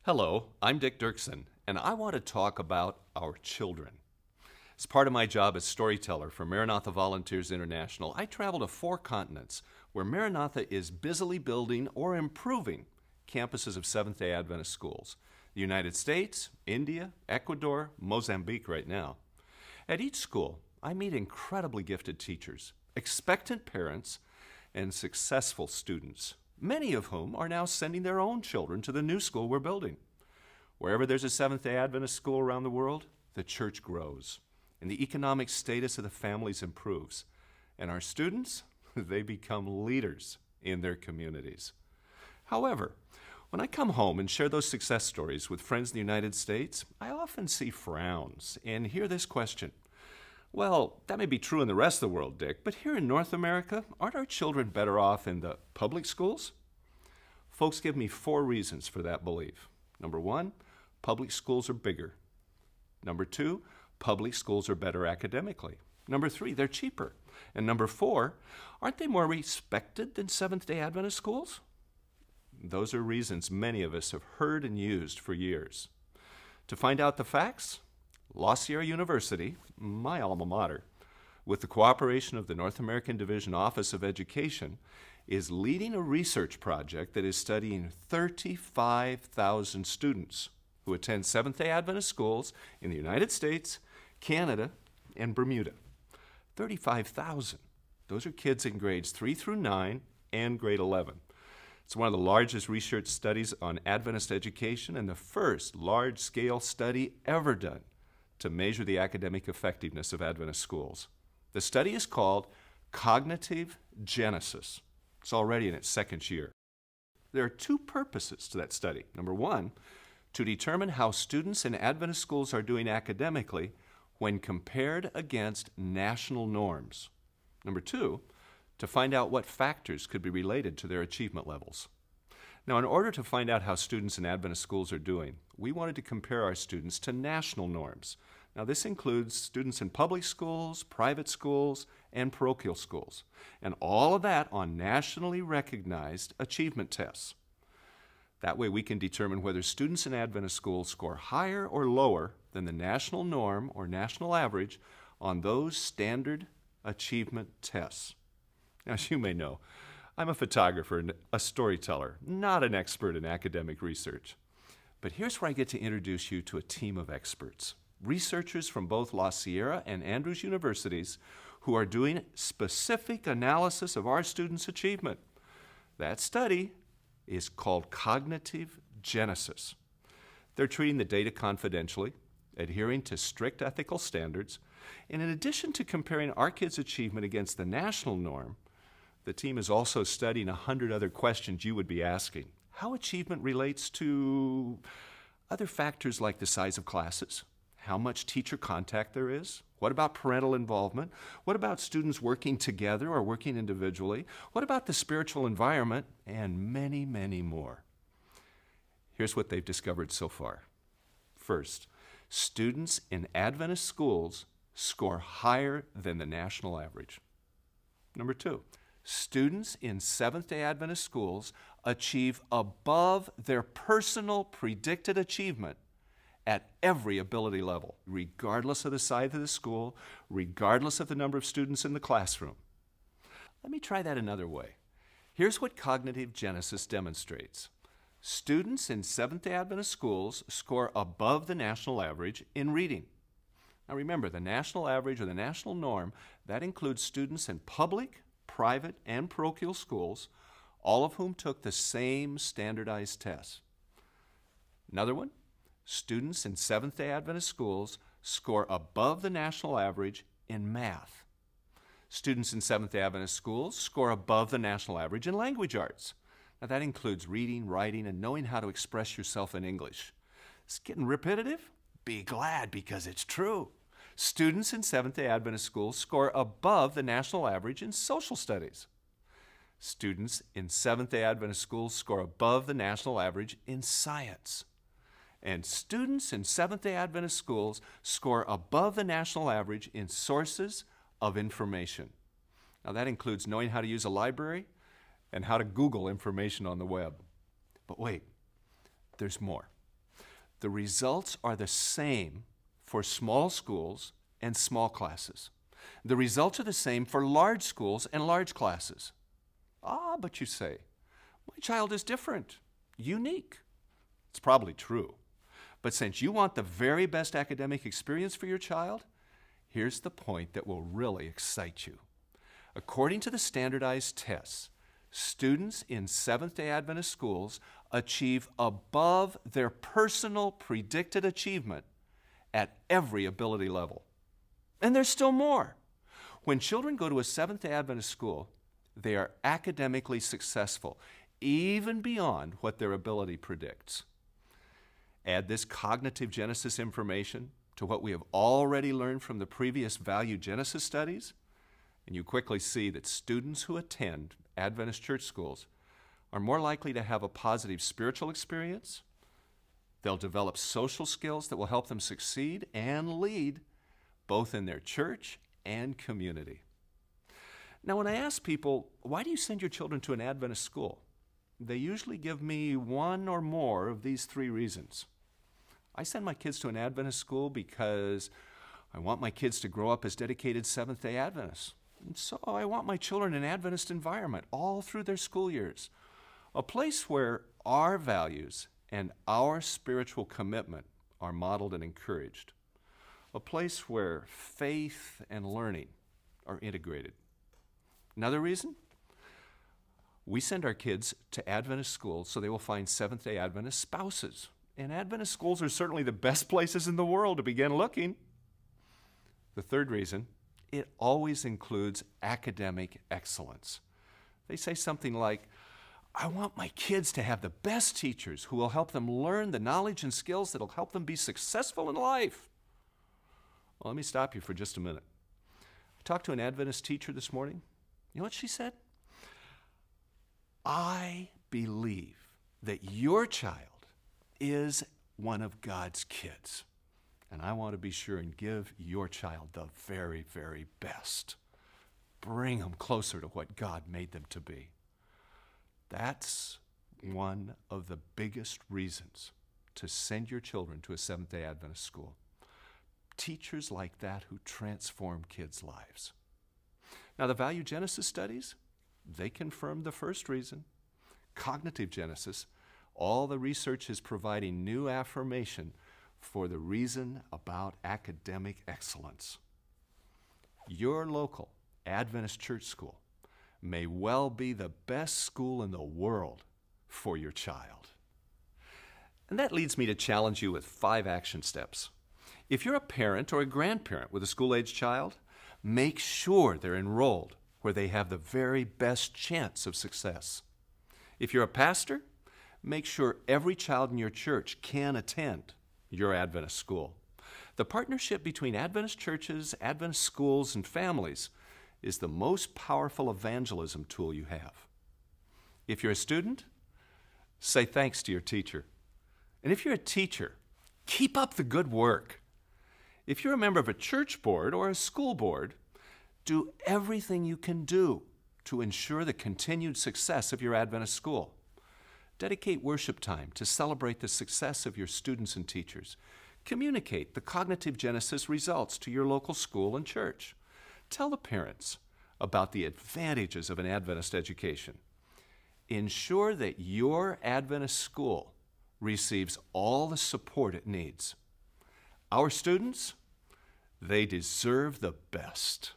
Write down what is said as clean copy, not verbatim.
Hello, I'm Dick Dirksen, and I want to talk about our children. As part of my job as storyteller for Maranatha Volunteers International, I travel to 4 continents where Maranatha is busily building or improving campuses of Seventh-day Adventist schools. The United States, India, Ecuador, Mozambique right now. At each school, I meet incredibly gifted teachers, expectant parents, and successful students, many of whom are now sending their own children to the new school we're building. Wherever there's a Seventh-day Adventist school around the world, the church grows, and the economic status of the families improves. And our students, they become leaders in their communities. However, when I come home and share those success stories with friends in the United States, I often see frowns and hear this question. Well, that may be true in the rest of the world, Dick, but here in North America, aren't our children better off in the public schools? Folks give me 4 reasons for that belief. Number 1, public schools are bigger. Number 2, public schools are better academically. Number 3, they're cheaper. And number 4, aren't they more respected than Seventh-day Adventist schools? Those are reasons many of us have heard and used for years. To find out the facts, La Sierra University, my alma mater, with the cooperation of the North American Division Office of Education, is leading a research project that is studying 35,000 students who attend Seventh-day Adventist schools in the United States, Canada, and Bermuda. 35,000. Those are kids in grades 3 through 9 and grade 11. It's one of the largest research studies on Adventist education and the first large-scale study ever done to measure the academic effectiveness of Adventist schools. The study is called CognitiveGenesis. It's already in its 2nd year. There are 2 purposes to that study. Number 1, to determine how students in Adventist schools are doing academically when compared against national norms. Number 2, to find out what factors could be related to their achievement levels. Now, in order to find out how students in Adventist schools are doing, we wanted to compare our students to national norms. Now, this includes students in public schools, private schools, and parochial schools, and all of that on nationally recognized achievement tests. That way we can determine whether students in Adventist schools score higher or lower than the national norm or national average on those standard achievement tests. Now, as you may know, I'm a photographer and a storyteller, not an expert in academic research. But here's where I get to introduce you to a team of experts, researchers from both La Sierra and Andrews Universities who are doing specific analysis of our students' achievement. That study is called CognitiveGenesis. They're treating the data confidentially, adhering to strict ethical standards, and in addition to comparing our kids' achievement against the national norm, the team is also studying 100 other questions you would be asking. How achievement relates to other factors like the size of classes, how much teacher contact there is, what about parental involvement, what about students working together or working individually, what about the spiritual environment, and many, many more. Here's what they've discovered so far. First, students in Adventist schools score higher than the national average. Number 2, students in Seventh-day Adventist schools achieve above their personal predicted achievement at every ability level, regardless of the size of the school, regardless of the number of students in the classroom. Let me try that another way. Here's what CognitiveGenesis demonstrates. Students in Seventh-day Adventist schools score above the national average in reading. Now remember, the national average or the national norm, that includes students in public, private, and parochial schools, all of whom took the same standardized tests. Another one, students in Seventh-day Adventist schools score above the national average in math. Students in Seventh-day Adventist schools score above the national average in language arts. Now that includes reading, writing, and knowing how to express yourself in English. It's getting repetitive? Be glad, because it's true. Students in Seventh-day Adventist schools score above the national average in social studies. Students in Seventh-day Adventist schools score above the national average in science. And students in Seventh-day Adventist schools score above the national average in sources of information. Now that includes knowing how to use a library and how to Google information on the web. But wait, there's more. the results are the same for small schools and small classes. The results are the same for large schools and large classes. Ah, but you say, my child is different, unique. It's probably true. But since you want the very best academic experience for your child, here's the point that will really excite you. According to the standardized tests, students in Seventh-day Adventist schools achieve above their personal predicted achievement at every ability level. And there's still more. When children go to a Seventh-day Adventist school, they are academically successful, even beyond what their ability predicts. Add this cognitive genesis information to what we have already learned from the previous value genesis studies, and you quickly see that students who attend Adventist church schools are more likely to have a positive spiritual experience. They'll develop social skills that will help them succeed and lead both in their church and community. Now, when I ask people, why do you send your children to an Adventist school? They usually give me one or more of these three reasons. I send my kids to an Adventist school because I want my kids to grow up as dedicated Seventh-day Adventists. And so I want my children in an Adventist environment all through their school years, a place where our values and our spiritual commitment are modeled and encouraged, a place where faith and learning are integrated. Another reason? We send our kids to Adventist schools so they will find Seventh-day Adventist spouses. And Adventist schools are certainly the best places in the world to begin looking. The third reason, it always includes academic excellence. They say something like, I want my kids to have the best teachers who will help them learn the knowledge and skills that will help them be successful in life. Well, let me stop you for just a minute. I talked to an Adventist teacher this morning. You know what she said? I believe that your child is one of God's kids, and I want to be sure and give your child the very, very best. Bring them closer to what God made them to be. That's one of the biggest reasons to send your children to a Seventh-day Adventist school. Teachers like that who transform kids' lives. Now, the value genesis studies, they confirm the first reason. Cognitive genesis, all the research is providing new affirmation for the reason about academic excellence. Your local Adventist church school may well be the best school in the world for your child. And that leads me to challenge you with 5 action steps. If you're a parent or a grandparent with a school-age child, make sure they're enrolled where they have the very best chance of success. If you're a pastor, make sure every child in your church can attend your Adventist school. The partnership between Adventist churches, Adventist schools, and families is the most powerful evangelism tool you have. If you're a student, say thanks to your teacher. And if you're a teacher, keep up the good work. If you're a member of a church board or a school board, do everything you can do to ensure the continued success of your Adventist school. Dedicate worship time to celebrate the success of your students and teachers. Communicate the CognitiveGenesis results to your local school and church. Tell the parents about the advantages of an Adventist education. Ensure that your Adventist school receives all the support it needs. Our students, they deserve the best.